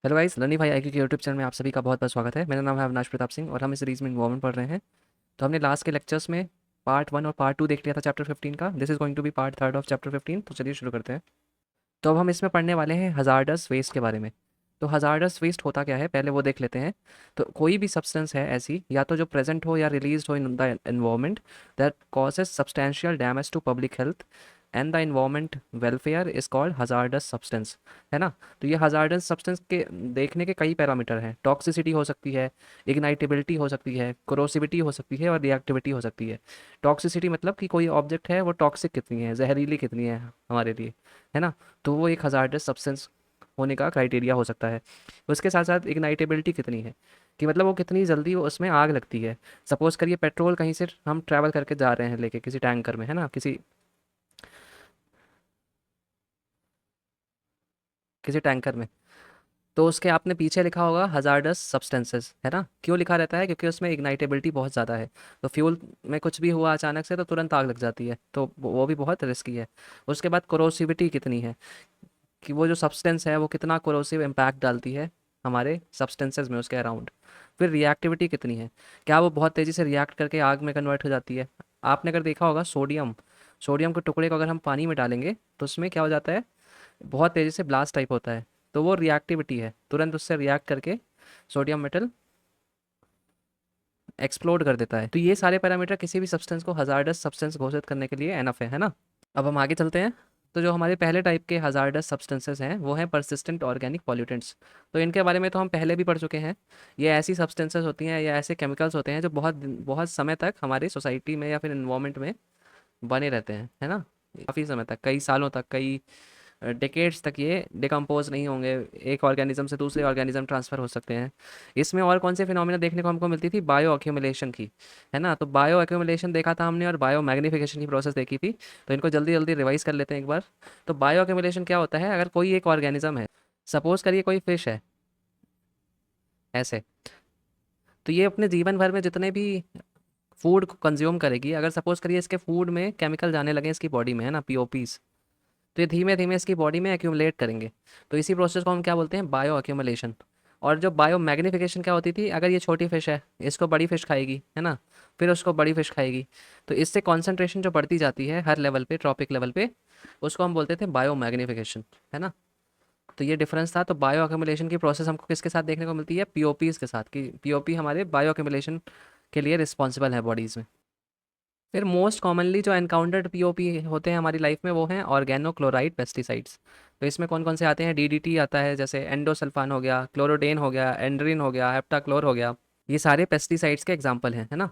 Hello guys, runny भाई IQ के YouTube channel में आप सभी का बहुत बहुत स्वागत है। मेरा नाम है अविनाश प्रताप सिंह और हम इस सीरीज़ में इन्वॉल्वमेंट पढ़ रहे हैं। तो हमने लास्ट के लेक्चर्स में पार्ट 1 और पार्ट 2 देख लिया था चैप्टर 15 का। This is going to be part 3 of chapter 15। तो चलिए शुरू करते हैं। तो अब हम इसमें पढ़ने वाले हैं हज़ार्डस वेस्ट के बारे में। तो हज़ार्डस वेस्ट होता क्या है, पहले वो देख लेते हैं। तो कोई भी सब्सटेंस है ऐसी, या तो जो प्रेजेंट हो या रिलीज हो in the environment, that causes substantial damage to public health and the environment welfare is called hazardous substance. है ना। तो ये हज़ार्डस सब्सटेंस के देखने के कई पैरामीटर हैं। टॉक्सिसिटी हो सकती है, इग्नाइटेबिलिटी हो सकती है, कोरोसिविटी हो सकती है और रिएक्टिविटी हो सकती है। टॉक्सिसिटी मतलब कि कोई ऑब्जेक्ट है वो टॉक्सिक कितनी है, जहरीली कितनी है हमारे लिए। है ना। तो वो एक हज़ार्डस सब्सटेंस होने का क्राइटेरिया हो सकता है। उसके साथ साथ इग्नाइटेबिलिटी कितनी है, कि मतलब वो कितनी जल्दी वो उसमें आग लगती है। सपोज़ करिए पेट्रोल कहीं से हम ट्रैवल करके जा रहे हैं लेके किसी टैंकर में, है ना, किसी किसी टैंकर में। तो उसके आपने पीछे लिखा होगा हज़ार्डस सब्सटेंसेस, है ना। क्यों लिखा रहता है? क्योंकि उसमें इग्नाइटेबिलिटी बहुत ज़्यादा है। तो फ्यूल में कुछ भी हुआ अचानक से तो तुरंत आग लग जाती है, तो वो भी बहुत रिस्की है। उसके बाद कोरोसिविटी कितनी है, कि वो जो सब्सटेंस है वो कितना कोरोसिव इम्पैक्ट डालती है हमारे सब्सटेंसेस में उसके अराउंड। फिर रिएक्टिविटी कितनी है, क्या वो बहुत तेज़ी से रिएक्ट करके आग में कन्वर्ट हो जाती है। आपने अगर देखा होगा सोडियम, सोडियम के टुकड़े को अगर हम पानी में डालेंगे तो उसमें क्या हो जाता है, बहुत तेज़ी से ब्लास्ट टाइप होता है। तो वो रिएक्टिविटी है, तुरंत उससे रिएक्ट करके सोडियम मेटल एक्सप्लोड कर देता है। तो ये सारे पैरामीटर किसी भी सब्सटेंस को हज़ार्डस सब्सटेंस घोषित करने के लिए एनफ है ना। अब हम आगे चलते हैं। तो जो हमारे पहले टाइप के हज़ार्डस सब्सटेंसेस हैं वो हैं परसिस्टेंट ऑर्गेनिक पॉल्यूटेंट्स। तो इनके बारे में तो हम पहले भी पढ़ चुके हैं। ये ऐसी सब्सटेंसेस होती हैं या ऐसे केमिकल्स होते हैं जो बहुत बहुत समय तक हमारी सोसाइटी में या फिर इन्वायरमेंट में बने रहते हैं, है ना। काफ़ी समय तक, कई सालों तक, कई डेकेड्स तक ये डिकम्पोज नहीं होंगे, एक ऑर्गेनिज्म से दूसरे ऑर्गेनिज्म ट्रांसफ़र हो सकते हैं। इसमें और कौन से फिनोमिना देखने को हमको मिलती थी? बायो अक्यूमुलेशन की। है ना। तो बायो अक्यूमुलेशन देखा था हमने और बायो मैग्नीफिकेशन की प्रोसेस देखी थी। तो इनको जल्दी जल्दी रिवाइज कर लेते हैं एक बार। तो बायो अक्यूमुलेशन क्या होता है? अगर कोई एक ऑर्गेनिज्म है, सपोज करिए कोई फिश है ऐसे, तो ये अपने जीवन भर में जितने भी फूड को कंज्यूम करेगी, अगर सपोज करिए इसके फूड में केमिकल जाने लगे इसकी बॉडी में, है ना, पीओपीज, तो ये धीमे धीमे इसकी बॉडी में एक्यूमुलेट करेंगे। तो इसी प्रोसेस को हम क्या बोलते हैं? Bio accumulation. और जो बायो मैग्नीफिकेशन क्या होती थी, अगर ये छोटी फिश है इसको बड़ी फिश खाएगी, है ना, फिर उसको बड़ी फिश खाएगी, तो इससे कॉन्सेंट्रेशन जो बढ़ती जाती है हर लेवल पे, ट्रॉपिक लेवल पे, उसको हम बोलते थे बायो मैग्नीफिकेशन। है ना। तो ये डिफरेंस था। तो बायो एक्यूमुलेशन की प्रोसेस हमको किसके साथ देखने को मिलती है? पीओपीज के साथ, कि पीओपी हमारे बायो एक्यूमुलेशन के लिए रिस्पॉन्सिबल है बॉडीज़ में। फिर मोस्ट कॉमनली जो एनकाउंटर्ड पीओपी होते हैं हमारी लाइफ में वो हैं ऑर्गेनोक्लोराइड पेस्टिसाइड्स। तो इसमें कौन कौन से आते हैं? डीडीटी आता है, जैसे एंडोसल्फान हो गया, क्लोरोडेन हो गया, एंड्रीन हो गया, हेप्टाक्लोर हो गया। ये सारे पेस्टिसाइड्स के एग्जाम्पल हैं, है ना।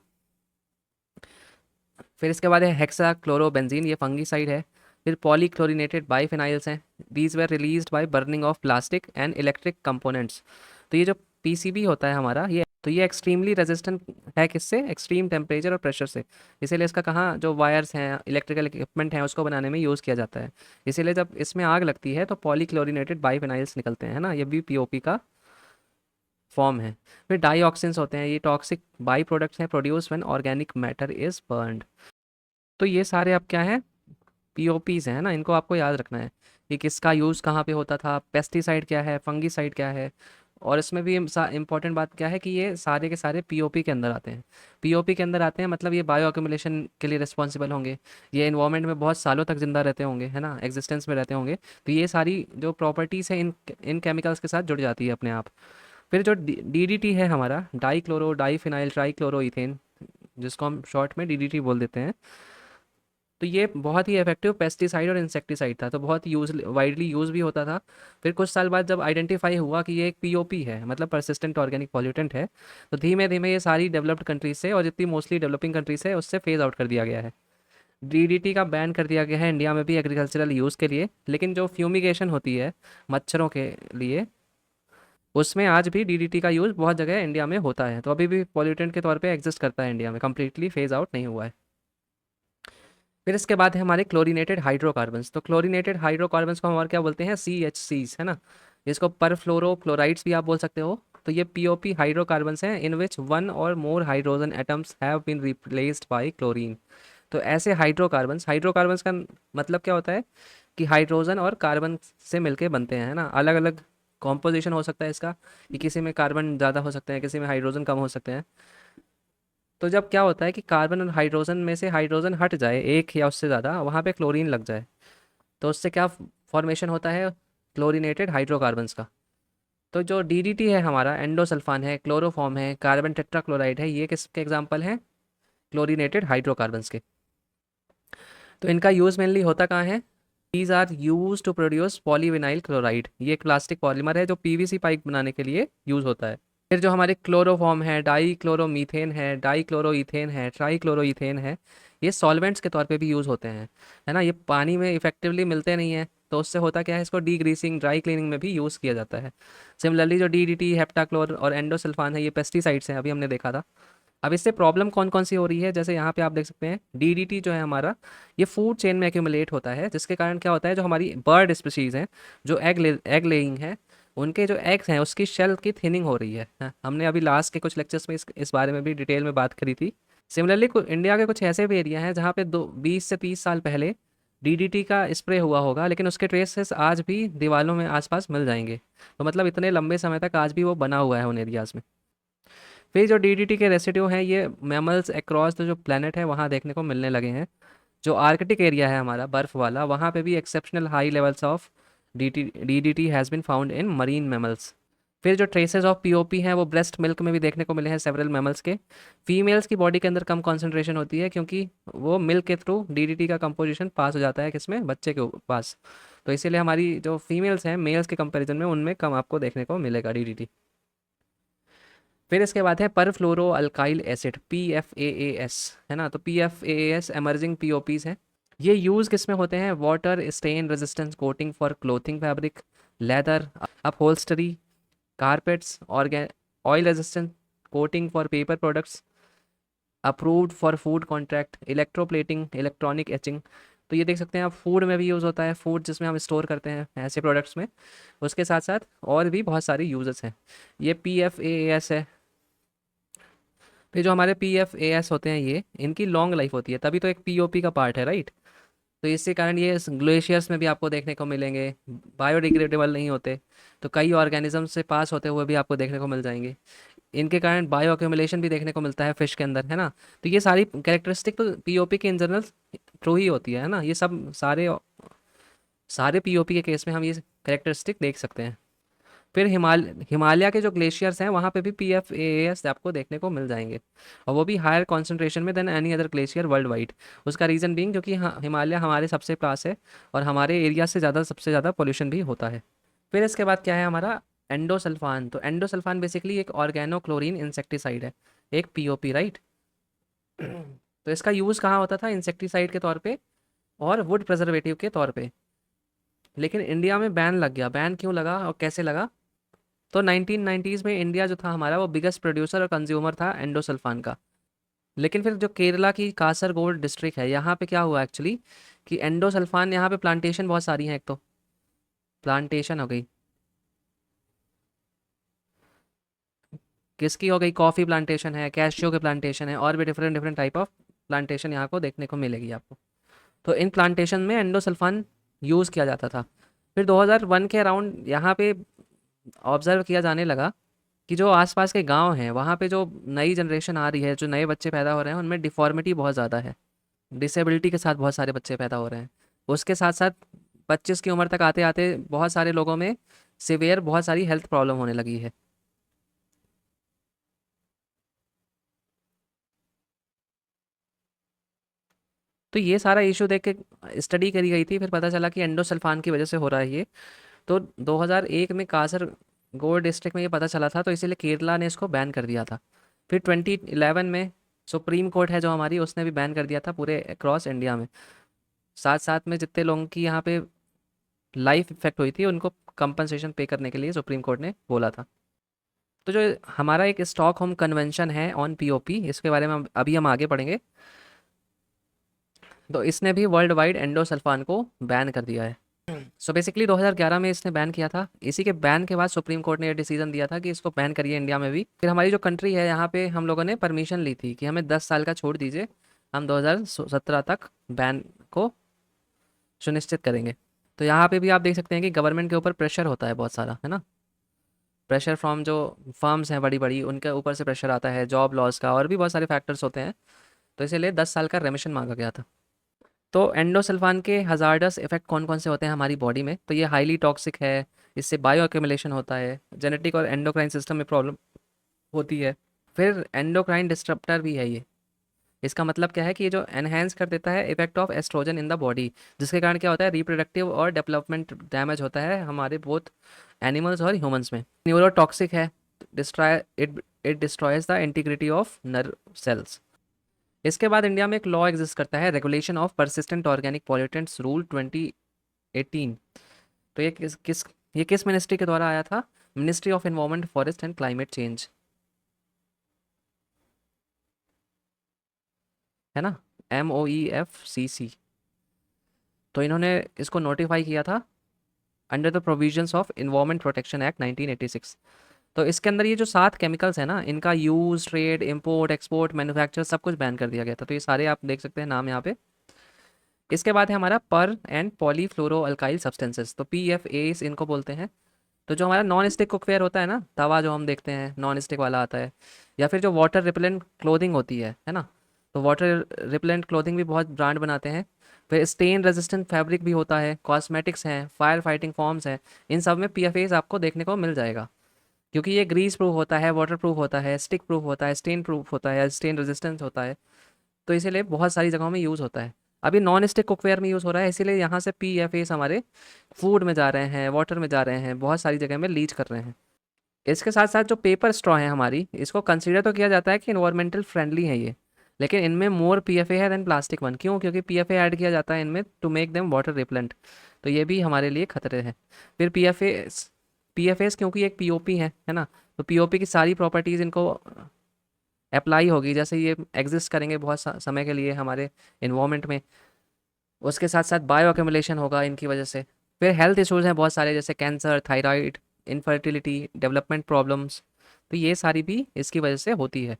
फिर इसके बाद है हेक्सा क्लोरोबेंजीन, ये फंगीसाइड है। फिर पॉलीक्लोरिनेटेड बाइफिनाइल्स हैं। These were released by burning of plastic and electric components. तो ये जो पीसीबी होता है हमारा, ये एक्सट्रीमली रेजिस्टेंट है किससे? एक्सट्रीम टेम्परेचर और प्रेशर से। इसीलिए इसका कहाँ जो वायर्स हैं, इलेक्ट्रिकल इक्विपमेंट हैं, उसको बनाने में यूज़ किया जाता है। इसीलिए जब इसमें आग लगती है तो पॉलीक्लोरिनेटेड बाइफिनाइल्स निकलते हैं, है ना। ये भी पीओपी का फॉर्म है। फिर डाईऑक्सिन्स होते हैं, ये टॉक्सिक बाई प्रोडक्ट्स हैं produce when organic matter is burned. तो ये सारे अब क्या है? पीओपीज़ हैं ना। इनको आपको याद रखना है कि किसका यूज़ कहाँ पे होता था, पेस्टिसाइड क्या है, फंगीसाइड क्या है। और इसमें भी इम्पॉर्टेंट बात क्या है कि ये सारे के सारे पीओपी के अंदर आते हैं। पीओपी के अंदर आते हैं मतलब ये बायो अक्यूमुलेशन के लिए रिस्पॉन्सिबल होंगे। ये इन्वायरमेंट में बहुत सालों तक जिंदा रहते होंगे, है ना, एग्जिस्टेंस में रहते होंगे। तो ये सारी जो प्रॉपर्टीज़ हैं इन इन केमिकल्स के साथ जुड़ जाती है अपने आप। फिर जो डीडीटी है हमारा, dichlorodiphenyltrichloroethane, जिसको हम शॉर्ट में डीडीटी बोल देते हैं। तो ये बहुत ही इफेक्टिव पेस्टिसाइड और इंसेक्टिसाइड था, तो बहुत यूज वाइडली यूज भी होता था। फिर कुछ साल बाद जब आइडेंटिफाई हुआ कि ये एक पीओपी है, मतलब परसिस्टेंट ऑर्गेनिक पॉल्यूटेंट है, तो धीमे धीमे ये सारी डेवलप्ड कंट्रीज से और जितनी मोस्टली डेवलपिंग कंट्रीज है उससे फेज आउट कर दिया गया है। डीडीटी का बैन कर दिया गया है इंडिया में भी एग्रीकल्चरल यूज़ के लिए। लेकिन जो फ्यूमिगेशन होती है मच्छरों के लिए, उसमें आज भी डीडीटी का यूज़ बहुत जगह इंडिया में होता है। तो अभी भी पॉल्यूटेंट के तौर पे एग्जिस्ट करता है इंडिया में, कम्प्लीटली फेज आउट नहीं हुआ है। फिर इसके बाद है हमारे क्लोरीनेटेड हाइड्रोकार्बन्स। तो क्लोरीनेटेड हाइड्रोकार्बन्स को हम और क्या बोलते हैं? सी एच सीज, है ना। इसको परफ्लोरोक्लोराइड्स भी आप बोल सकते हो। तो ये पीओपी हाइड्रोकार्बन्स हैं इन विच वन और more hydrogen atoms have been replaced by chlorine. तो ऐसे हाइड्रोकार्बन्स, का मतलब क्या होता है कि हाइड्रोजन और कार्बन से मिलके बनते हैं, है ना, अलग अलग कॉम्पोजिशन हो सकता है इसका, कि किसी में कार्बन ज़्यादा हो सकते हैं, किसी में हाइड्रोजन कम हो सकते हैं। तो जब क्या होता है कि कार्बन और हाइड्रोजन में से हाइड्रोजन हट जाए एक या उससे ज़्यादा, वहाँ पे क्लोरीन लग जाए, तो उससे क्या फॉर्मेशन होता है, क्लोरीनेटेड हाइड्रोकार्बन्स का। तो जो डीडीटी है हमारा, एंडोसल्फान है, क्लोरोफॉर्म है, कार्बन टेट्राक्लोराइड है, ये किसके एग्जाम्पल हैं, क्लोरीनेटेड हाइड्रोकार्बन्स के। तो इनका यूज़ मेनली होता कहाँ है, these are use to produce polyvinyl chloride. ये एक प्लास्टिक पॉलीमर है जो पीवीसी पाइप बनाने के लिए यूज़ होता है। फिर जो हमारे क्लोरोफॉर्म है, डाई क्लोरोमीथेन है, डाई क्लोरोईथेन है, ट्राई क्लोरोईथेन है, ये सॉल्वेंट्स के तौर पे भी यूज़ होते हैं, है ना। ये पानी में इफेक्टिवली मिलते नहीं हैं, तो उससे होता क्या है, इसको डीग्रीसिंग, ड्राई क्लीनिंग में भी यूज़ किया जाता है। सिमिलरली जो डीडीटी, हेप्टाक्लोर और एंडोसल्फान है, ये पेस्टिसाइड्स हैं, अभी हमने देखा था। अब इससे प्रॉब्लम कौन कौन सी हो रही है, जैसे यहाँ पे आप देख सकते हैं डीडीटी जो है हमारा, ये फूड चेन में एक्यूमुलेट होता है, जिसके कारण क्या होता है, जो हमारी बर्ड स्पीशीज़ हैं, जो एग लेइंग है, उनके जो एग्स हैं उसकी शेल की थिनिंग हो रही है। हाँ, हमने अभी लास्ट के कुछ लेक्चर्स में इस बारे में भी डिटेल में बात करी थी। सिमिलरली इंडिया के कुछ ऐसे भी एरिया हैं जहाँ पे 20 से 30 साल पहले डीडीटी का स्प्रे हुआ होगा, लेकिन उसके ट्रेसेस आज भी दीवारों में आसपास मिल जाएंगे। तो मतलब इतने लंबे समय तक आज भी वो बना हुआ है उन एरियाज़ में। फिर जो डीडीटी के रेसिड्यू हैं, ये मैमल्स अक्रॉस द जो प्लेनेट है वहाँ देखने को मिलने लगे हैं। जो आर्कटिक एरिया है हमारा बर्फ़ वाला, वहाँ पे भी exceptional high levels of DDT has been found in marine mammals. फिर जो ट्रेसेस ऑफ पीओपी हैं वो ब्रेस्ट मिल्क में भी देखने को मिले हैं सेवरल मैमल्स के। फीमेल्स की बॉडी के अंदर कम कॉन्सेंट्रेशन होती है, क्योंकि वो मिल्क के थ्रू डीडीटी का कंपोजिशन पास हो जाता है किसमें, बच्चे के पास। तो इसीलिए हमारी जो फीमेल्स हैं मेल्स के कंपैरिजन में उनमें कम आपको देखने को मिलेगा डीडीटी। फिर इसके बाद है परफ्लोरो अल्काइल एसिड, PFAS, है ना। तो PFAS एमर्जिंग POPs हैं। ये यूज़ किस में होते हैं, water stain resistance coating for clothing fabric, leather upholstery, carpets, oil resistant coating for paper products, approved for food contract, electroplating, electronic etching. तो ये देख सकते हैं आप, फूड में भी यूज़ होता है, फूड जिसमें हम स्टोर करते हैं ऐसे प्रोडक्ट्स में। उसके साथ साथ और भी बहुत सारी यूजेस हैं। ये PFAS है। फिर जो हमारे PFAS होते हैं, ये इनकी लॉन्ग लाइफ होती है, तभी तो एक POP का पार्ट है, राइट। तो इसी कारण ये ग्लेशियर्स में भी आपको देखने को मिलेंगे, बायोडिग्रेडेबल नहीं होते, तो कई ऑर्गेनिज्म से पास होते हुए भी आपको देखने को मिल जाएंगे। इनके कारण बायो अक्यूमुलेशन भी देखने को मिलता है फिश के अंदर, है ना। तो ये सारी कैरेक्टरिस्टिक तो POP के इन जनरल ट्रू ही होती है ना। ये सब सारे सारे POP के केस में हम ये कैरेक्टरिस्टिक देख सकते हैं। फिर हिमालय के जो ग्लेशियर्स हैं वहाँ पे भी PFAS आपको देखने को मिल जाएंगे, और वो भी हायर कॉन्सेंट्रेशन में than any other glacier world wide. उसका रीज़न बीइंग क्योंकि हिमालय हमारे सबसे पास है, और हमारे एरिया से ज़्यादा सबसे ज़्यादा पोल्यूशन भी होता है। फिर इसके बाद क्या है हमारा, एंडोसल्फान। तो एंडोसल्फान बेसिकली एक ऑर्गेनो क्लोरीन इंसेक्टिसाइड है, एक POP, राइट। तो इसका यूज़ कहाँ होता था, इंसेक्टिसाइड के तौर पे और वुड प्रिजर्वेटिव के तौर पे। लेकिन इंडिया में बैन लग गया। बैन क्यों लगा और कैसे लगा, तो 1990s में इंडिया जो था हमारा, वो बिगेस्ट प्रोड्यूसर और कंज्यूमर था एंडोसल्फान का। लेकिन फिर जो केरला की कासरगोड डिस्ट्रिक्ट है, यहाँ पे क्या हुआ एक्चुअली, कि एंडोसल्फान, यहाँ पे प्लांटेशन बहुत सारी हैं, एक तो प्लांटेशन हो गई, किसकी हो गई, कॉफ़ी प्लांटेशन है, कैशियो के प्लांटेशन है, और भी different different type of plantation यहाँ को देखने को मिलेगी आपको। तो इन प्लांटेशन में एंडोसल्फान यूज़ किया जाता था। फिर 2001 के अराउंड यहाँ पे ऑब्जर्व किया जाने लगा कि जो आसपास के गांव हैं वहाँ पे जो नई जनरेशन आ रही है, जो नए बच्चे पैदा हो रहे हैं, उनमें डिफॉर्मिटी बहुत ज़्यादा है, डिसेबिलिटी के साथ बहुत सारे बच्चे पैदा हो रहे हैं। उसके साथ साथ 25 की उम्र तक आते आते बहुत सारे लोगों में सिवियर बहुत सारी हेल्थ प्रॉब्लम होने लगी है। तो ये सारा इशू देख के स्टडी करी गई थी, फिर पता चला कि एंडोसल्फान की वजह से हो रहा है ये। तो 2001 में कासरगोड डिस्ट्रिक्ट में ये पता चला था, तो इसीलिए केरला ने इसको बैन कर दिया था। फिर 2011 में सुप्रीम कोर्ट है जो हमारी, उसने भी बैन कर दिया था पूरे अक्रॉस इंडिया में। साथ साथ में जितने लोगों की यहाँ पे लाइफ इफेक्ट हुई थी, उनको कंपनसेशन पे करने के लिए सुप्रीम कोर्ट ने बोला था। तो जो हमारा एक स्टॉकहोम कन्वेंशन है ऑन POP, इसके बारे में अभी हम आगे पढ़ेंगे। तो इसने भी वर्ल्ड वाइड एंडोसल्फान को बैन कर दिया है। सो बेसिकली 2011 में इसने बैन किया था। इसी के बैन के बाद सुप्रीम कोर्ट ने ये डिसीजन दिया था कि इसको बैन करिए इंडिया में भी। फिर हमारी जो कंट्री है यहाँ पे हम लोगों ने परमिशन ली थी कि हमें 10 साल का छोड़ दीजिए, हम 2017 तक बैन को सुनिश्चित करेंगे। तो यहाँ पे भी आप देख सकते हैं कि गवर्नमेंट के ऊपर प्रेशर होता है बहुत सारा, है ना। प्रेशर फ्रॉम जो फर्म्स हैं बड़ी बड़ी, उनके ऊपर से प्रेशर आता है, जॉब लॉस का, और भी बहुत सारे फैक्टर्स होते हैं। तो इसीलिए 10 साल का रेमिशन मांगा गया था। तो एंडोसल्फान के हजार्डस इफेक्ट कौन कौन से होते हैं हमारी बॉडी में? तो ये हाईली टॉक्सिक है, इससे बायो एक्यूमुलेशन होता है, जेनेटिक और एंडोक्राइन सिस्टम में प्रॉब्लम होती है। फिर एंडोक्राइन डिस्टरप्टर भी है ये। इसका मतलब क्या है कि ये जो एनहेंस कर देता है effect of oestrogen in the body, जिसके कारण क्या होता है, रिप्रोडक्टिव और डेवलपमेंट डैमेज होता है हमारे बोथ एनिमल्स और ह्यूमंस में। न्यूरोटॉक्सिक है, destroy it it destroys the integrity of nerve cells. इसके बाद इंडिया में एक लॉ एग्जिस्ट करता है, regulation of persistent organic pollutants rule 2018। तो ये किस मिनिस्ट्री के द्वारा आया था? Ministry of environment, forest and climate change, है ना, MOEFCC। तो इन्होंने इसको नोटिफाई किया था under the provisions of environment protection act 1986। तो इसके अंदर ये जो 7 केमिकल्स हैं ना, इनका use, trade, import, export, manufacture सब कुछ बैन कर दिया गया था। तो ये सारे आप देख सकते हैं नाम यहाँ पे। इसके बाद है हमारा पर एंड पॉलीफ्लोरो अल्काइल सब्सटेंसेस, तो PFAs इनको बोलते हैं। तो जो हमारा नॉन स्टिक कुकवेयर होता है ना, तवा जो हम देखते हैं नॉन स्टिक वाला आता है, या फिर जो वाटर रिपेलेंट क्लोथिंग होती है ना, तो वाटर रिपेलेंट क्लोथिंग भी बहुत ब्रांड बनाते हैं। फिर स्टेन रेजिस्टेंट फैब्रिक भी होता है, कॉस्मेटिक्स हैं, फायर फाइटिंग फॉर्म्स हैं, इन सब में PFAs आपको देखने को मिल जाएगा, क्योंकि ये ग्रीस प्रूफ होता है, वाटर प्रूफ होता है, स्टिक प्रूफ होता है, स्टेन प्रूफ होता है, स्टेन रेजिस्टेंस होता है। तो इसीलिए बहुत सारी जगहों में यूज़ होता है। अभी नॉन स्टिक कुकवेयर में यूज़ हो रहा है, इसीलिए यहाँ से PFAs हमारे फूड में जा रहे हैं, वाटर में जा रहे हैं, बहुत सारी जगह में लीच कर रहे हैं। इसके साथ साथ जो पेपर स्ट्रॉ है हमारी, इसको कंसीडर तो किया जाता है कि इन्वायरमेंटल फ्रेंडली है ये, लेकिन इनमें मोर PFA है देन प्लास्टिक वन। क्यों? क्योंकि PFA ऐड किया जाता है इनमें to make them water repellent. तो ये भी हमारे लिए खतरे हैं। फिर PFAs क्योंकि एक POP है ना, तो POP की सारी प्रॉपर्टीज़ इनको अप्लाई होगी, जैसे ये एग्जिस्ट करेंगे बहुत समय के लिए हमारे इन्वायरमेंट में। उसके साथ साथ बायो अक्यूमुलेशन होगा इनकी वजह से। फिर हेल्थ इश्यूज़ हैं बहुत सारे, जैसे cancer, thyroid, infertility, development problems, तो ये सारी भी इसकी वजह से होती है।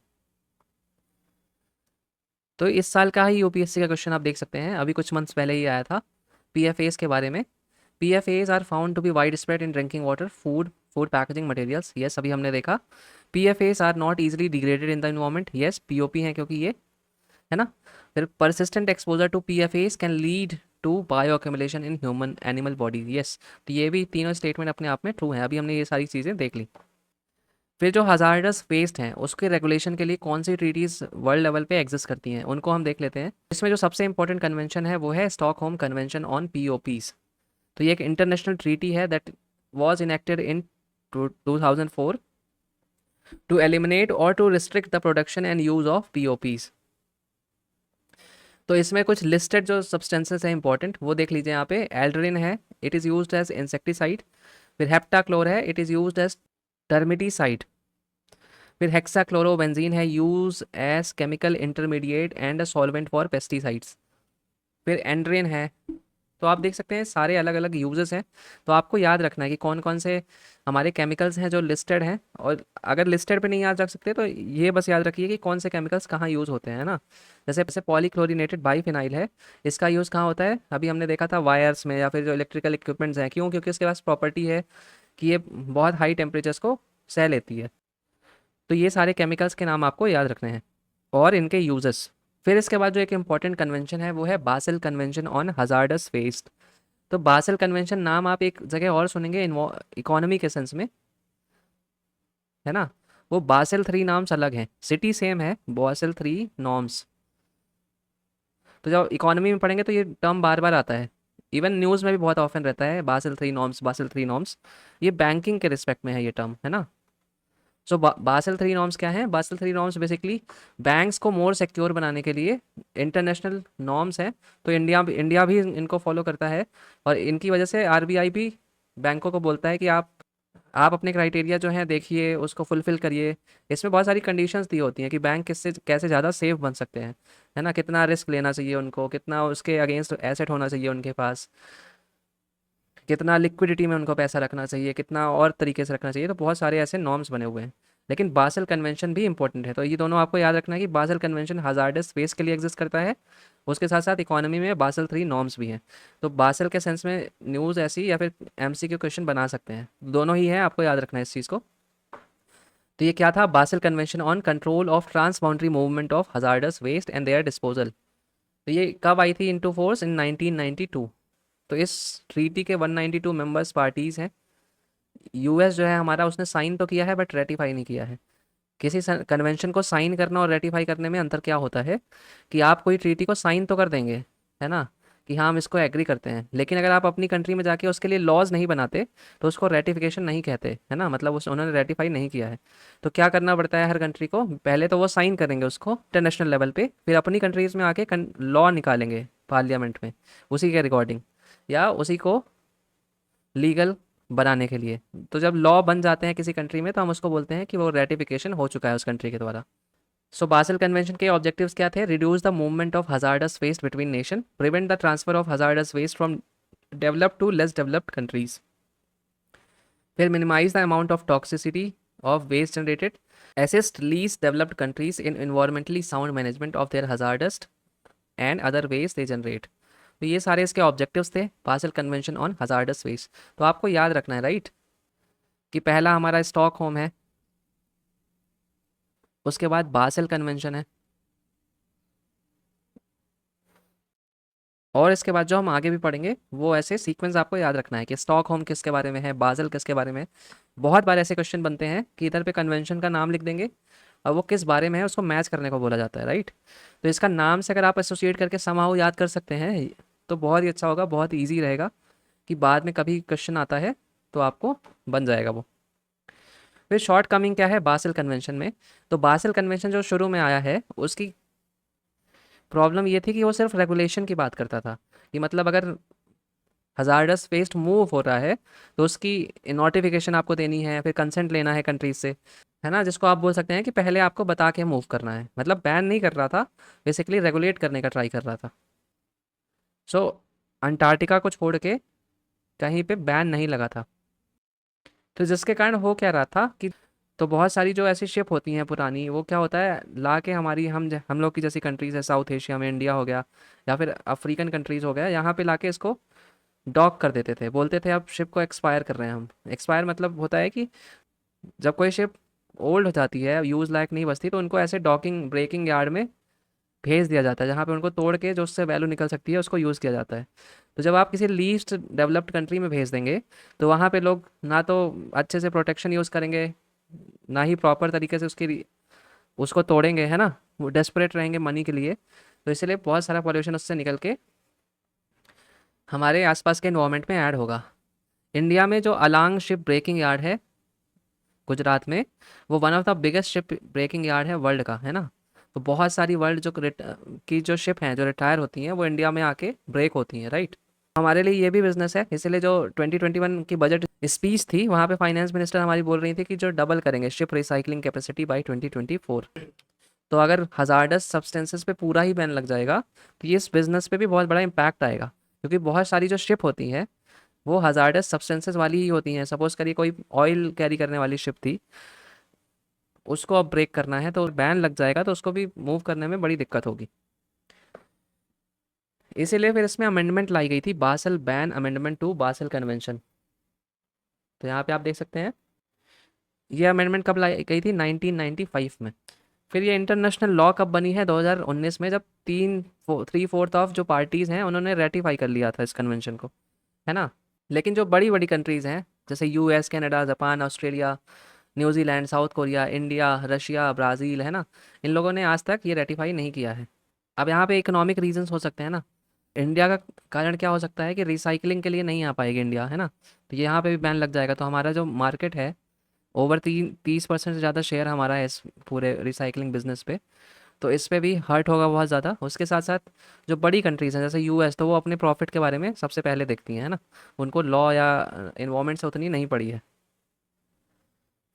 तो इस साल का ही UPSC का क्वेश्चन आप देख सकते हैं, अभी कुछ मंथ्स पहले ही आया था PFAs के बारे में। PFAs are found to be wide spread in drinking water, food packaging materials. Yes, अभी हमने देखा। PFAs are not easily degraded in the environment. Yes, POP है क्योंकि ये, है ना। फिर persistent exposure to PFAs can lead to bioaccumulation in human animal body. Yes, तो ये भी तीनों स्टेटमेंट अपने आप में ट्रू हैं। अभी हमने ये सारी चीज़ें देख ली। फिर जो हजार्डस वेस्ट हैं उसके रेगुलेशन के लिए कौन सी ट्रीटीज़ वर्ल्ड लेवल पे एग्जिस्ट करती हैं, उनको हम देख लेते हैं। इसमें जो सबसे इंपॉर्टेंट कन्वेंशन है वो है स्टॉकहोम कन्वेंशन ऑन POPs। तो ये एक इंटरनेशनल ट्रीटी है that was enacted in 2004 to eliminate और to restrict the production and use of POPs। तो इसमें कुछ लिस्टेड जो सब्सटेंसेस हैं इंपॉर्टेंट, वो देख लीजिए यहाँ पे। एल्ड्रिन है, it is used as insecticide. फिर हेप्टाक्लोर है, it is used as termiticide. फिर हेक्साक्लोरोबेंजीन है, use as chemical intermediate and a solvent for pesticides. फिर एंड्रेन है। तो आप देख सकते हैं सारे अलग अलग यूजेस हैं। तो आपको याद रखना है कि कौन कौन से हमारे केमिकल्स हैं जो लिस्टेड हैं, और अगर लिस्टेड पे नहीं याद रख सकते तो ये बस याद रखिए कि कौन से केमिकल्स कहाँ यूज़ होते हैं ना। जैसे पॉलीक्लोरिनेटेड बाइफिनाइल है, इसका यूज़ कहाँ होता है? अभी हमने देखा था वायर्स में या फिर जो इलेक्ट्रिकल इक्विपमेंट्स हैं। क्यों? क्योंकि इसके पास प्रॉपर्टी है कि ये बहुत हाई टेम्परेचर्स को सह लेती है। तो ये सारे केमिकल्स के नाम आपको याद रखने हैं और इनके यूजेस। फिर इसके बाद जो एक इम्पॉर्टेंट कन्वेंशन है वो है Basel convention on hazardous waste. तो बासेल कन्वेंशन नाम आप एक जगह और सुनेंगे इकोनॉमी के सेंस में, है ना। वो बासेल 3 नॉर्म्स अलग हैं, सिटी सेम है, बासेल 3 नॉर्म्स। तो जब इकोनॉमी में पढ़ेंगे तो ये टर्म बार बार आता है, इवन न्यूज़ में भी बहुत ऑफन रहता है, बासेल 3 नॉर्म्स, बासेल 3 नॉर्म्स। ये बैंकिंग के रिस्पेक्ट में है ये टर्म, है ना। सो बासेल 3 नॉर्म्स क्या हैं? बासेल 3 नॉर्म्स बेसिकली बैंक्स को मोर सिक्योर बनाने के लिए इंटरनेशनल नॉर्म्स हैं। तो इंडिया भी इनको फॉलो करता है, और इनकी वजह से RBI भी बैंकों को बोलता है कि आप अपने क्राइटेरिया जो हैं देखिए, उसको फुलफ़िल करिए। इसमें बहुत सारी कंडीशंस दी होती हैं कि बैंक किससे कैसे ज़्यादा सेफ बन सकते हैं, है ना। कितना रिस्क लेना चाहिए उनको, कितना उसके अगेंस्ट एसेट होना चाहिए उनके पास, कितना लिक्विडिटी में उनको पैसा रखना चाहिए, कितना और तरीके से रखना चाहिए। तो बहुत सारे ऐसे नॉर्म्स बने हुए हैं, लेकिन बासेल कन्वेंशन भी इंपॉर्टेंट है। तो ये दोनों आपको याद रखना है कि बासेल कन्वेंशन हजार्डस वेस्ट के लिए एग्जिस्ट करता है, उसके साथ साथ इकोनॉमी में बासेल 3 नॉर्म्स भी हैं। तो बासेल के सेंस में न्यूज़ ऐसी या फिर MCQ क्वेश्चन बना सकते हैं, दोनों ही हैं, आपको याद रखना है इस चीज़ को। तो ये क्या था, Basel convention on control of transboundary movement of hazardous waste and their disposal. तो ये कब आई थी इनटू फोर्स, इन 1992। तो इस ट्रीटी के 192 मेंबर्स पार्टीज़ हैं। यूएस जो है हमारा, उसने साइन तो किया है बट रेटिफाई नहीं किया है। किसी कन्वेंशन को साइन करना और रेटिफाई करने में अंतर क्या होता है कि आप कोई ट्रीटी को साइन तो कर देंगे, है ना, कि हाँ हम इसको एग्री करते हैं, लेकिन अगर आप अपनी कंट्री में जाके उसके लिए लॉज नहीं बनाते तो उसको रेटिफिकेशन नहीं कहते, है ना, मतलब उस उन्होंने रेटिफाई नहीं किया है। तो क्या करना पड़ता है हर कंट्री को, पहले तो वो साइन करेंगे उसको इंटरनेशनल लेवल पे, फिर अपनी कंट्रीज़ में आके लॉ निकालेंगे पार्लियामेंट में उसी के रिकॉर्डिंग, या उसी को लीगल बनाने के लिए। तो जब लॉ बन जाते हैं किसी कंट्री में तो हम उसको बोलते हैं कि वो रेटिफिकेशन हो चुका है उस कंट्री के द्वारा। सो बासिल कन्वेंशन के ऑब्जेक्टिव्स क्या थे, reduce the movement of hazardous waste between nation, prevent the transfer of hazardous waste from developed to less developed countries, फिर minimise the amount of toxicity of waste generated, assist least developed countries in environmentally sound management of their hazardous and other waste they generate. तो ये सारे इसके objectives थे Basel convention on hazardous waste. तो आपको याद रखना है राइट, कि पहला हमारा स्टॉकहोम है, उसके बाद बासिल कन्वेंशन है, और इसके बाद जो हम आगे भी पढ़ेंगे वो ऐसे सीक्वेंस आपको याद रखना है कि स्टॉकहोम किसके बारे में है, बासिल किसके बारे में है। बहुत बार ऐसे क्वेश्चन बनते हैं कि इधर पे कन्वेंशन का नाम लिख देंगे और वो किस बारे में है उसको मैच करने को बोला जाता है राइट। तो इसका नाम से अगर आप एसोसिएट करके समहाउ याद कर सकते हैं तो बहुत ही अच्छा होगा, बहुत ईजी रहेगा कि बाद में कभी क्वेश्चन आता है तो आपको बन जाएगा वो। फिर शॉर्ट कमिंग क्या है बासिल कन्वेंशन में, तो बासिल कन्वेंशन जो शुरू में आया है उसकी प्रॉब्लम ये थी कि वो सिर्फ रेगुलेशन की बात करता था, कि मतलब अगर हजार्डस वेस्ट मूव हो रहा है तो उसकी नोटिफिकेशन आपको देनी है, फिर कंसेंट लेना है कंट्रीज से, है ना, जिसको आप बोल सकते हैं कि पहले आपको बता के मूव करना है, मतलब बैन नहीं कर रहा था, बेसिकली रेगुलेट करने का ट्राई कर रहा था। सो अंटार्कटिका को छोड़ के कहीं पे बैन नहीं लगा था। तो जिसके कारण हो क्या रहा था कि तो बहुत सारी जो ऐसी शिप होती हैं पुरानी, वो क्या होता है ला के हमारी हम लोग की जैसी कंट्रीज़ है साउथ एशिया में, इंडिया हो गया या फिर अफ्रीकन कंट्रीज़ हो गया, यहाँ पे लाके इसको डॉक कर देते थे, बोलते थे अब शिप को एक्सपायर कर रहे हैं हम। एक्सपायर मतलब होता है कि जब कोई शिप ओल्ड हो जाती है, यूज़ लायक नहीं बचती, तो उनको ऐसे डॉकिंग ब्रेकिंग यार्ड में भेज दिया जाता है जहाँ पे उनको तोड़ के जो उससे वैल्यू निकल सकती है उसको यूज़ किया जाता है। तो जब आप किसी लीस्ट डेवलप्ड कंट्री में भेज देंगे तो वहाँ पे लोग ना तो अच्छे से प्रोटेक्शन यूज़ करेंगे, ना ही प्रॉपर तरीके से उसको तोड़ेंगे, है ना, वो डेस्परेट रहेंगे मनी के लिए। तो इसलिए बहुत सारा पॉल्यूशन उससे निकल के हमारे आसपास के इन्वायरमेंट में ऐड होगा। इंडिया में जो अलांग शिप ब्रेकिंग यार्ड है गुजरात में, वो one of the biggest ship breaking yard है वर्ल्ड का, है ना। तो बहुत सारी वर्ल्ड की जो शिप हैं जो रिटायर होती हैं वो इंडिया में आके ब्रेक होती हैं राइट। हमारे लिए ये भी बिजनेस है, इसीलिए जो 2021 की बजट स्पीच थी वहाँ पे फाइनेंस मिनिस्टर हमारी बोल रही थी कि जो डबल करेंगे शिप रिसाइकलिंग कैपेसिटी बाय 2024। तो अगर हजार्डस सब्सटेंसेस पे पूरा ही बैन लग जाएगा तो ये इस बिज़नेस पे भी बहुत बड़ा इम्पैक्ट आएगा, क्योंकि बहुत सारी जो शिप होती हैं वो हजार्डस सब्सटेंसेस वाली ही होती हैं। सपोज करिए कोई ऑयल कैरी करने वाली शिप थी, उसको अब ब्रेक करना है तो बैन लग जाएगा तो उसको भी मूव करने में बड़ी दिक्कत होगी। इसीलिए फिर इसमें अमेंडमेंट लाई गई थी, Basel ban amendment to Basel convention. तो यहाँ पे आप देख सकते हैं ये अमेंडमेंट कब लाई गई थी, 1995 में। फिर ये इंटरनेशनल लॉ कब बनी है, 2019 में, जब 3/4 ऑफ जो पार्टीज़ हैं उन्होंने रेटिफाई कर लिया था इस कन्वेंशन को, है ना। लेकिन जो बड़ी बड़ी कंट्रीज़ हैं जैसे US, Canada, Japan, Australia, New Zealand, south Korea, India, Russia, Brazil, है ना, इन लोगों ने आज तक ये रेटिफाई नहीं किया है। अब यहाँ पे इकोनॉमिक रीजंस हो सकते हैं ना, इंडिया का कारण क्या हो सकता है कि रिसाइकलिंग के लिए नहीं आ पाएगी इंडिया, है ना, तो यहाँ पे भी बैन लग जाएगा तो हमारा जो मार्केट है ओवर 30% से ज़्यादा शेयर हमारा है इस पूरे रिसाइकलिंग बिजनेस पे। तो इस पे भी हर्ट होगा बहुत ज़्यादा। उसके साथ साथ जो बड़ी कंट्रीज़ हैं जैसे यूएस, तो वो अपने प्रॉफिट के बारे में सबसे पहले देखती हैं, है ना, उनको लॉ या इन्वायरमेंट से उतनी नहीं पड़ी है।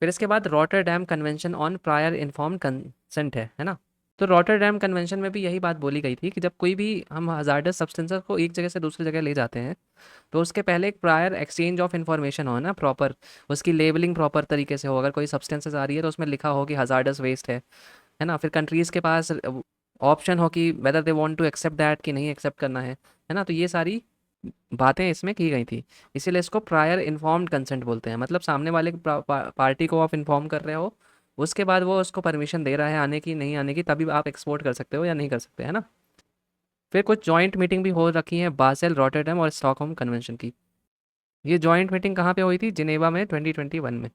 फिर इसके बाद Rotterdam convention on prior informed consent है ना। तो रॉटरडैम कन्वेंशन में भी यही बात बोली गई थी कि जब कोई भी हम हजार्डस सब्सटेंसेस को एक जगह से दूसरी जगह ले जाते हैं तो उसके पहले एक प्रायर एक्सचेंज ऑफ इन्फॉर्मेशन हो ना, प्रॉपर उसकी लेबलिंग प्रॉपर तरीके से हो। अगर कोई सब्सटेंसेस आ रही है तो उसमें लिखा हो कि हजार्डस वेस्ट है ना। फिर कंट्रीज़ के पास ऑप्शन हो कि whether they want to accept that कि नहीं एक्सेप्ट करना है ना। तो ये सारी बातें इसमें की गई थी, इसीलिए इसको प्रायर इन्फॉर्म्ड कंसेंट बोलते हैं। मतलब सामने वाले पार्टी को आप इन्फॉर्म कर रहे हो उसके बाद वो उसको परमिशन दे रहा है आने की नहीं आने की, तभी आप एक्सपोर्ट कर सकते हो या नहीं कर सकते, है ना। फिर कुछ जॉइंट मीटिंग भी हो रखी है बासेल, रॉटरडैम और स्टॉकहोम कन्वेंशन की। ये जॉइंट मीटिंग कहाँ पे हुई थी? जिनेवा में 2021 में।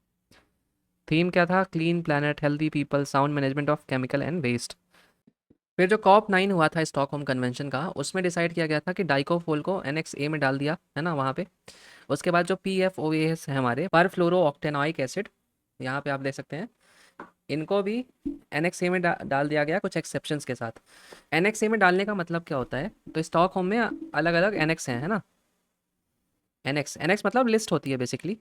थीम क्या था? Clean planet, healthy people, sound management of chemical and waste. फिर जो कॉप 9 हुआ था स्टॉकहोम कन्वेंशन का, उसमें डिसाइड किया गया था कि डाइकोफोल को एनेक्स ए में डाल दिया, है ना, वहाँ पे। उसके बाद जो पी एफ ओ एस है हमारे, पर फ्लोरो ऑक्टेनॉइक एसिड, यहाँ पे आप देख सकते हैं, इनको भी एनेक्स ए में डाल दिया गया कुछ एक्सेप्शंस के साथ। एनेक्स ए में डालने का मतलब क्या होता है? तो स्टॉकहोम में अलग अलग एनेक्स हैं, है ना। एनेक्स एनेक्स मतलब लिस्ट होती है बेसिकली,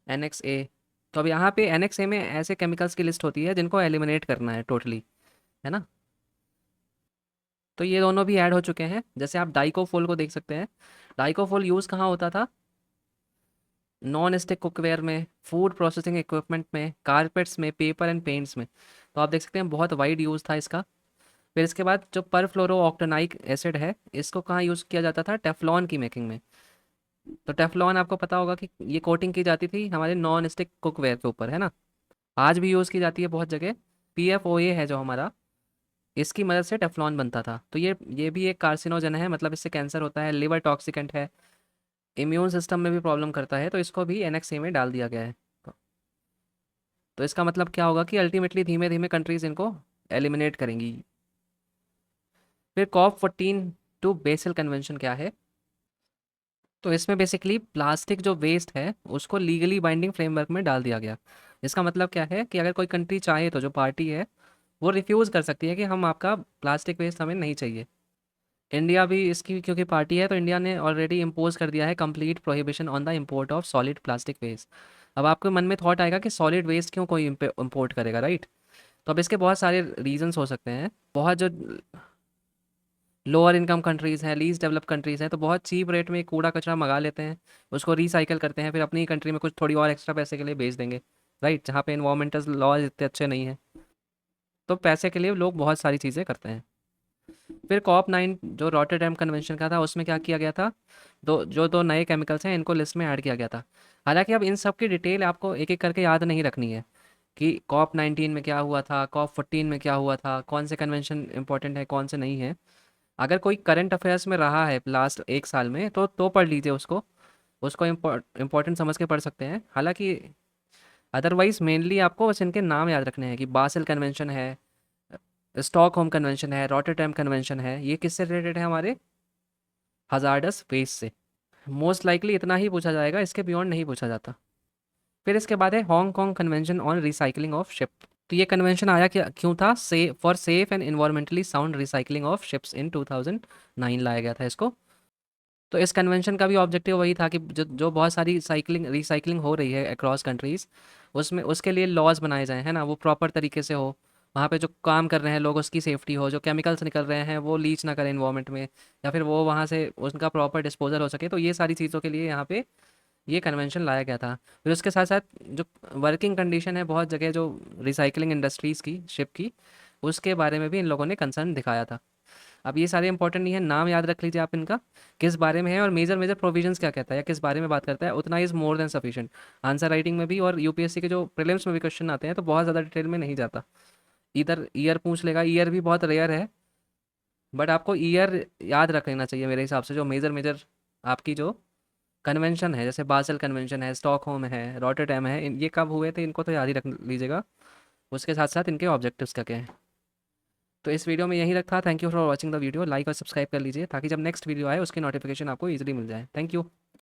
एनेक्स ए। तो अब यहाँ पे एनेक्स ए में ऐसे केमिकल्स की लिस्ट होती है जिनको एलिमिनेट करना है टोटली, है ना। तो ये दोनों भी ऐड हो चुके हैं। जैसे आप डाइकोफोल को देख सकते हैं, डाइकोफोल यूज़ कहाँ होता था? नॉन स्टिक कुकवेयर में, फूड प्रोसेसिंग इक्विपमेंट में, कारपेट्स में, पेपर एंड पेंट्स में। तो आप देख सकते हैं बहुत वाइड यूज़ था इसका। फिर इसके बाद जो परफ्लोरो ऑक्टेनाइक एसिड है, इसको कहाँ यूज़ किया जाता था? टेफ्लॉन की मेकिंग में। तो टेफ्लॉन आपको पता होगा कि ये कोटिंग की जाती थी हमारे नॉन स्टिक कुकवेयर के ऊपर, है ना। आज भी यूज़ की जाती है बहुत जगह। पी एफ ओ ए है जो हमारा, इसकी मदद से टेफ्लॉन बनता था। तो ये भी एक कार्सिनोजन है, मतलब इससे कैंसर होता है, लिवर टॉक्सिकेंट है, इम्यून सिस्टम में भी प्रॉब्लम करता है, तो इसको भी एनएक्सए में डाल दिया गया है। तो इसका मतलब क्या होगा कि अल्टीमेटली धीमे धीमे कंट्रीज इनको एलिमिनेट करेंगी। फिर COP 14 टू बेसल कन्वेंशन क्या है? तो इसमें बेसिकली प्लास्टिक जो वेस्ट है उसको लीगली बाइंडिंग फ्रेमवर्क में डाल दिया गया। इसका मतलब क्या है कि अगर कोई कंट्री चाहे तो जो पार्टी है वो रिफ्यूज़ कर सकती है कि हम आपका प्लास्टिक वेस्ट हमें नहीं चाहिए। इंडिया भी इसकी क्योंकि पार्टी है, तो इंडिया ने ऑलरेडी इम्पोज कर दिया है complete prohibition on the import of solid plastic waste. अब आपके मन में थॉट आएगा कि सॉलिड वेस्ट क्यों कोई इम्पोर्ट करेगा, राइट। तो अब इसके बहुत सारे रीजंस हो सकते हैं। बहुत जो लोअर इनकम कंट्रीज़ हैं, लीस्ट डेवलप कंट्रीज़ हैं, तो बहुत चीप रेट में कूड़ा कचरा मंगा लेते हैं, उसको रिसाइकल करते हैं, फिर अपनी कंट्री में कुछ थोड़ी और एक्स्ट्रा पैसे के लिए बेच देंगे, राइट, जहाँ पे इन्वायरमेंटल लॉज इतने अच्छे नहीं हैं। तो पैसे के लिए लोग बहुत सारी चीज़ें करते हैं। फिर COP 9 जो रॉटरडैम कन्वेंशन का था, उसमें क्या किया गया था? दो नए केमिकल्स हैं, इनको लिस्ट में ऐड किया गया था। हालांकि अब इन सब की डिटेल आपको एक एक करके याद नहीं रखनी है कि COP 19 में क्या हुआ था, COP 14 में क्या हुआ था, कौन से कन्वेंशन इंपॉर्टेंट है कौन से नहीं है। अगर कोई करंट अफेयर्स में रहा है लास्ट एक साल में तो पढ़ लीजिए उसको, उसको इम्पोर्टेंट समझ के पढ़ सकते हैं। हालांकि अदरवाइज मेनली आपको बस इनके नाम याद रखने हैं कि बासेल कन्वेंशन है, स्टॉकहोम कन्वेंशन है, रॉटरडैम कन्वेंशन है। ये किससे रिलेटेड है? हमारे हजार्डस वेस्ट से। मोस्ट लाइकली इतना ही पूछा जाएगा, इसके बियॉन्ड नहीं पूछा जाता। फिर इसके बाद है Hong Kong convention on recycling of ship. तो ये कन्वेंशन आया क्या क्यों था? For safe and environmentally sound recycling of ships in 2009 लाया गया था इसको। तो इस कन्वेंशन का भी ऑब्जेक्टिव वही था कि जो बहुत सारी साइकिलिंग रिसाइकलिंग हो रही है अक्रॉस कंट्रीज़, उसमें उसके लिए लॉज बनाए जाएँ, है ना, वो प्रॉपर तरीके से हो। वहाँ पे जो काम कर रहे हैं लोग उसकी सेफ्टी हो, जो केमिकल्स निकल रहे हैं वो लीच ना करें इन्वायरमेंट में, या फिर वो वहाँ से उनका प्रॉपर डिस्पोजल हो सके। तो ये सारी चीज़ों के लिए यहाँ पे ये कन्वेंशन लाया गया था। फिर उसके साथ साथ जो वर्किंग कंडीशन है बहुत जगह जो रिसाइकलिंग इंडस्ट्रीज़ की, शिप की, उसके बारे में भी इन लोगों ने कंसर्न दिखाया था। अब ये सारे इंपॉर्टेंट नहीं है, नाम याद रख लीजिए आप इनका, किस बारे में है और मेजर मेजर प्रोविजंस क्या कहता है या किस बारे में बात करता है, उतना is more than sufficient. Answer writing में भी और यूपीएससी के जो प्रीलिम्स में भी क्वेश्चन आते हैं तो बहुत ज़्यादा डिटेल में नहीं जाता। इधर ईयर पूछ लेगा, ईयर भी बहुत रेयर है, बट आपको ईयर याद रख लेना चाहिए मेरे हिसाब से। जो मेजर मेजर आपकी जो कन्वेंशन है, जैसे बासल कन्वेंशन है, स्टॉकहोम है, रॉटरडैम है, ये कब हुए थे इनको तो याद ही रख लीजिएगा। उसके साथ साथ इनके ऑब्जेक्टिव्स क्या क्या हैं। तो इस वीडियो में यही रखा। Thank you for watching the video. Like और सब्सक्राइब कर लीजिए ताकि जब नेक्स्ट वीडियो आए उसकी नोटिफिकेशन आपको ईजिली मिल जाए। Thank you.